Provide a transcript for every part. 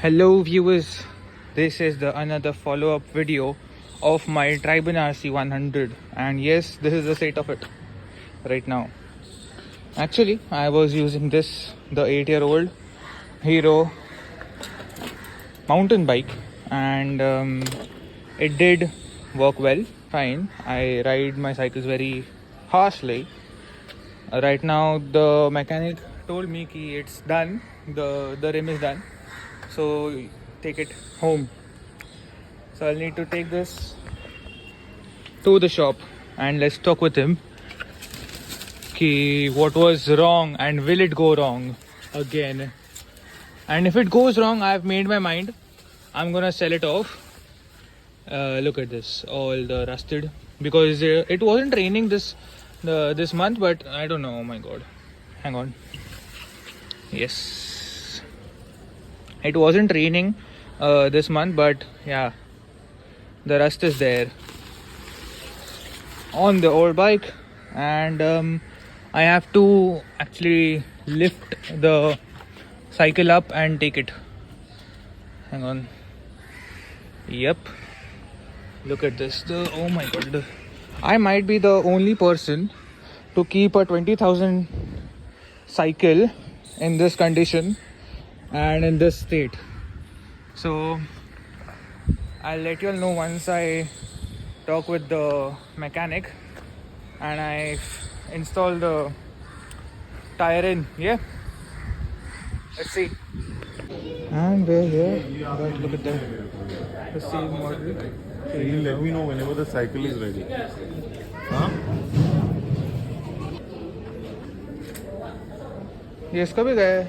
Hello viewers, this is the another follow-up video of my Triben RC100, and yes, this is the state of it right now. Actually, I was using this, the 8-year-old Hero mountain bike, and it did work well, fine. I ride my cycles very harshly. Right now the mechanic told me ki it's done, the rim is done, so take it home. So I'll need to take this to the shop and let's talk with him ki what was wrong and will it go wrong again. And if it goes wrong, I've made my mind, I'm gonna sell it off. Look at this, all the rusted, because it wasn't raining this month, but I don't know. Oh my god, hang on. Yes, it wasn't raining this month, but yeah, the rust is there on the old bike, and I have to actually lift the cycle up and take it. Hang on. Yep, look at this. Oh my god, I might be the only person to keep a 20,000 cycle in this condition and in this state. So I'll let you all know once I talk with the mechanic and I install the tire in. Yeah, let's see. And we're here, but look at the same model. So you let me know whenever the cycle is ready. Huh? ये इसका भी गया है,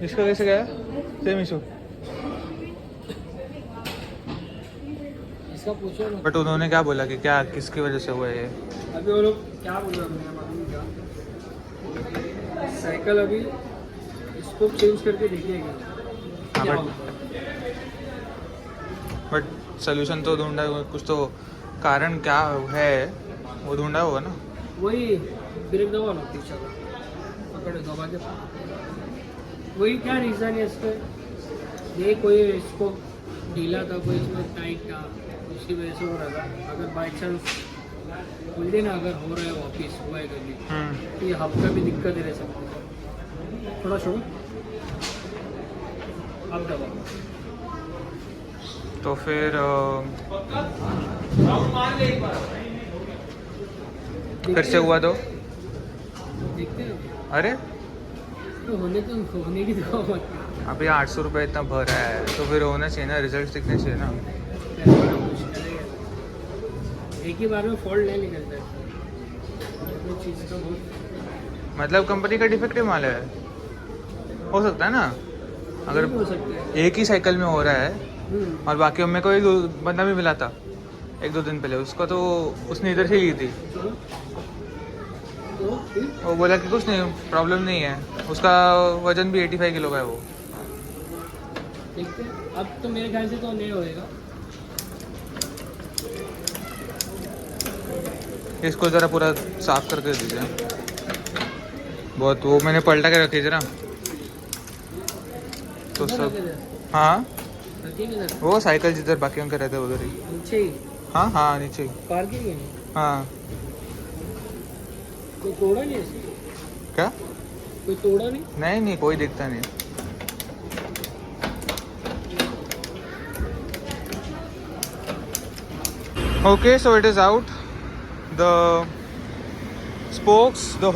इसका कैसे गया? Same issue. इसका पूछो ना. बट उन्होंने क्या बोला कि क्या किसकी वजह से हुआ है ये? अभी वो लोग क्या बोल रहे हैं मालूम क्या? साइकिल अभी इसको चेंज करके देखिएगा क्या होता है. बट सोल्यूशन तो ढूंढा, कुछ तो कारण क्या है वो ढूंढा होगा ना. वही ब्रेक दबा लो पीछे का, पकड़ दबा के. वही क्या रीज़न है इसका? ये कोई इसको ढीला था, कोई इसमें टाइट था, उसकी वजह से हो रहा था. अगर बाई चांस बोल देना अगर हो रहा है वापिस हुआ है कभी, तो ये हफ्ता भी दिक्कत रह सकती है. थोड़ा छोड़ो, अब दबा. तो फिर से हुआ तो देखते हैं. अरे तो होने की दुआ मत. अभी 800 रुपये इतना भर रहा है तो फिर होना चाहिए ना, रिजल्ट दिखने चाहिए ना. एक ही बार में फॉल्ट नहीं निकलता है चीज़ का. बहुत मतलब कंपनी का डिफेक्टिव माल है, हो सकता है ना. अगर हो सकता है. एक ही साइकिल में हो रहा है और बाकी हमें कोई बंदा भी मिला था 1-2 दिन पहले, उसका तो उसने इधर से ली थी. तो फिर वो बोला कि कुछ नहीं, प्रॉब्लम नहीं है, उसका वजन भी 85 किलो का है वो. देखते हैं. अब तो मेरे ख्याल से तो नहीं होएगा. इसको ज़रा पूरा साफ करके दीजिए. बहुत वो मैंने पलटा के रखी जरा तो सब. हाँ, वो साइकिल जिधर बाकी के रहते उधर ही. नीचे ही हाँ हाँ, नीचे ही. पार्किंग है. हाँ. कोई तोड़ा नहीं इसको? क्या? कोई तोड़ा नहीं. नहीं नहीं, कोई दिखता नहीं. Okay, so it is out. The spokes, the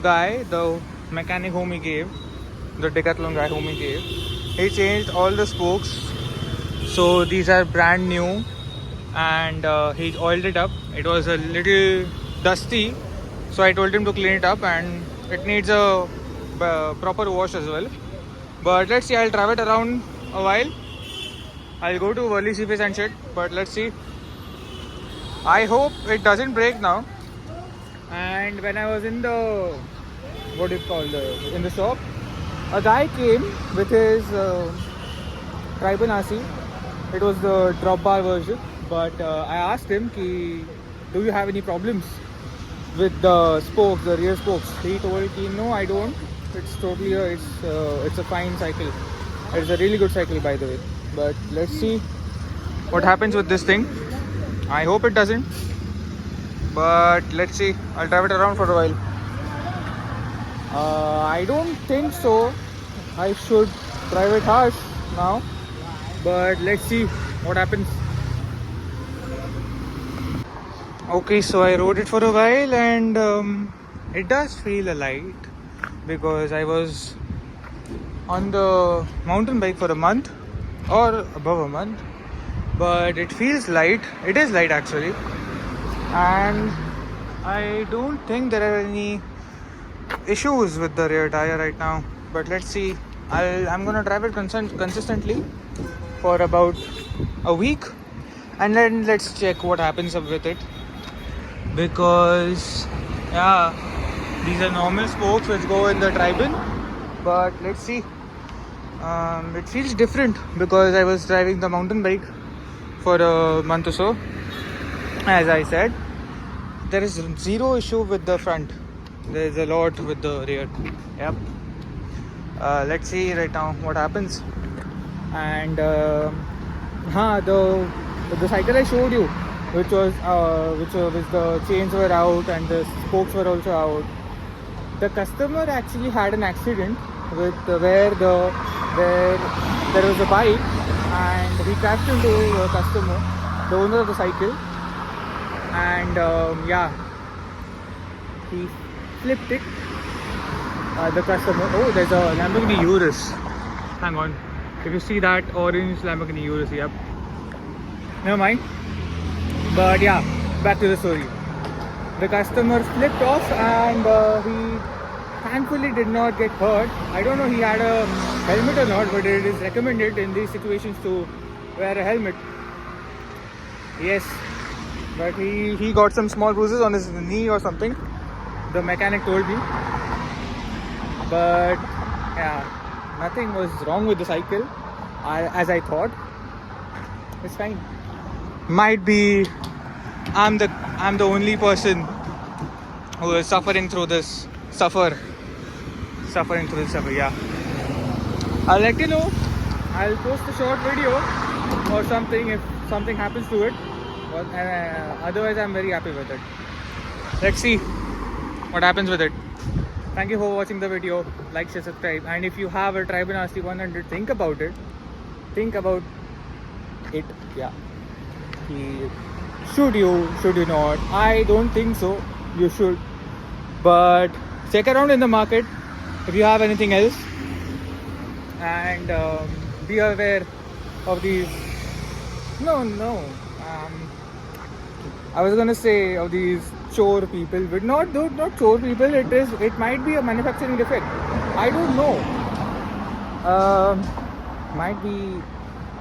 guy, the mechanic whom he gave, the Decathlon guy whom he gave, he changed all the spokes. So these are brand new, and he oiled it up. It was a little dusty, so I told him to clean it up, and it needs a proper wash as well. But let's see, I'll drive it around a while. I'll go to Worli Seaface and shit, but let's see. I hope it doesn't break now. And when I was in the, what do you call, in the shop, a guy came with his Triben RC. It was the drop bar version, but I asked him ki, do you have any problems with the spokes, the rear spokes? He told me no, I don't. It's totally it's a fine cycle. It's a really good cycle, by the way. But let's see what happens with this thing. I hope it doesn't. But let's see. I'll drive it around for a while. I don't think so. I should drive it harsh now. But let's see what happens. Okay, so I rode it for a while and it does feel light because I was on the mountain bike for a month or above a month, but it feels light. It is light actually, and I don't think there are any issues with the rear tire right now. But let's see. I'm gonna drive it consistently for about a week, and then let's check what happens with it. Because yeah, these are normal spokes which go in the Tribin, but let's see. It feels different because I was driving the mountain bike for a month or so. As I said, there is zero issue with the front. There is a lot with the rear. Yep. Let's see right now what happens. And the cycle I showed you, which was the chains were out and the spokes were also out. The customer actually had an accident with where there was a bike and he crashed into the customer, the owner of the cycle, and he flipped it. The customer. Oh, there's a Lamborghini Urus. Hang on. If you see that orange Lamborghini Urus, yep. Never mind. But yeah, back to the story. The customer flipped off and he thankfully did not get hurt. I don't know he had a helmet or not, but it is recommended in these situations to wear a helmet. Yes, but he got some small bruises on his knee or something. The mechanic told me. But yeah, nothing was wrong with the cycle as I thought. It's fine. Might be I'm the only person who is suffering through this. Suffering through this. Yeah. I'll let you know. I'll post a short video or something if something happens to it. But otherwise, I'm very happy with it. Let's see what happens with it. Thank you for watching the video. Like, share, subscribe. And if you have a Tribin RC100, think about it. Yeah. Should you not? I don't think so. You should. But check around in the market if you have anything else. And be aware of these. No. I was gonna say of these chore people, but not chore people. It might be a manufacturing defect. I don't know.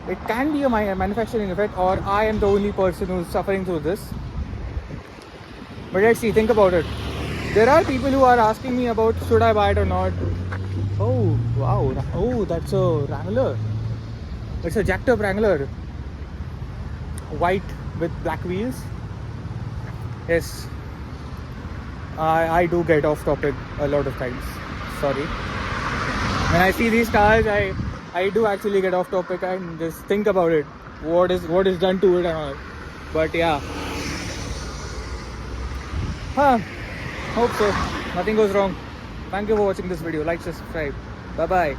It can be a manufacturing defect, or I am the only person who's suffering through this. But let's see. Think about it. There are people who are asking me about should I buy it or not. Oh wow! Oh, that's a Wrangler. It's a jacked up Wrangler. White with black wheels. Yes. I do get off topic a lot of times. Sorry. When I see these cars, I do actually get off topic and just think about it. What is done to it and all. But yeah. Hope so. Nothing goes wrong. Thank you for watching this video. Like, subscribe. Bye bye.